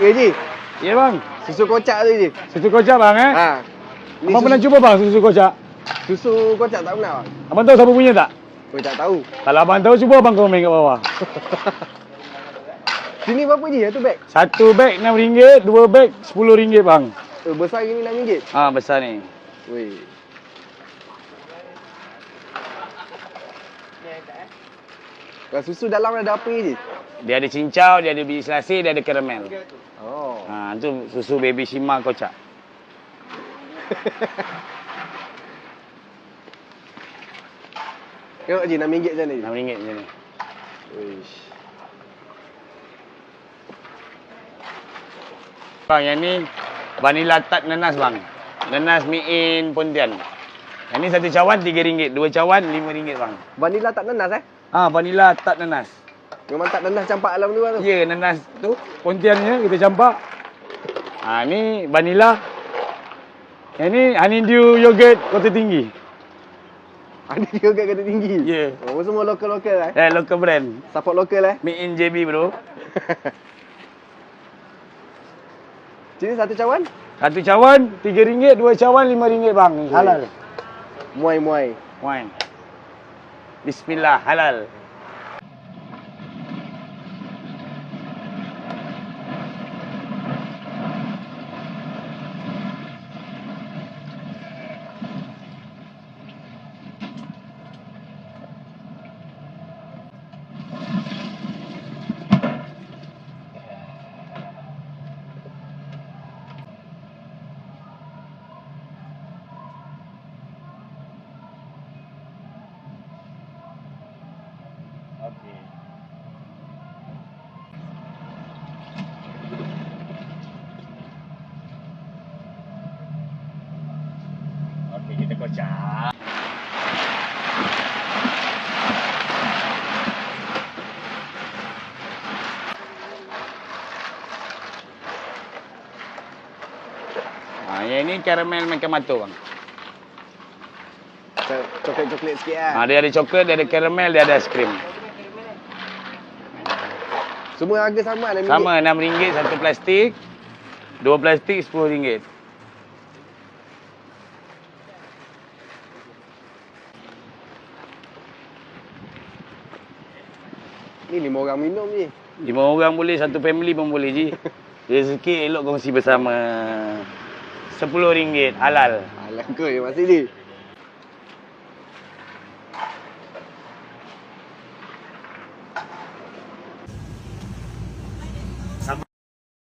Ya Ji, Ya bang. susu kocak tu Ji. Susu kocak bang Ha. Ni Abang pernah cuba bang susu kocak? susu kocak tak pernah bang? Abang tahu siapa punya tak? Oh tak tahu. Kalau abang tahu cuba abang komen kat bawah. Sini berapa Ji satu beg? Satu beg RM6, dua beg RM10 bang. Besar gini RM6. Besar ni. Weh. Kalau susu dalam ada apa Ji? Dia ada cincau, dia ada biji selasih, dia ada karamel. Oh. Tu susu baby Shima kocak. Tengok Ji RM6 macam ni. RM6 je ni. Wish. Bang, yang ni vanilla tart nanas bang. Nanas mie in Pontian. Yang ni satu cawan RM3, dua cawan RM5 bang. Vanilla tak nanas Vanilla tart nanas. Memang tak nanas campak dalam luar tu. Ya, nanas tu Pontiannya kita campak. Ni vanilla. Yang ni honeydew yogurt kota tinggi. Ada juga kata tinggi. Ya. Oh, semua lokal-lokal Local brand. Support lokal Made in JB bro. Sini satu cawan? Satu cawan RM3, dua cawan RM5 bang. Halal. Muai-muai. Wine. Bismillah, halal. Okey. Okey, kita kocak. Yang ni karamel macam bang. Coklat-coklat sikit lah. Dia ada coklat, dia ada karamel, dia ada aiskrim. Semua harga sama lah RM6. Sama RM6 satu plastik. Dua plastik RM10. Ni 5 orang minum je. 5 orang boleh, satu family pun boleh je. Rezeki elok kongsi bersama. RM10 halal. Alah kau yang masih ni.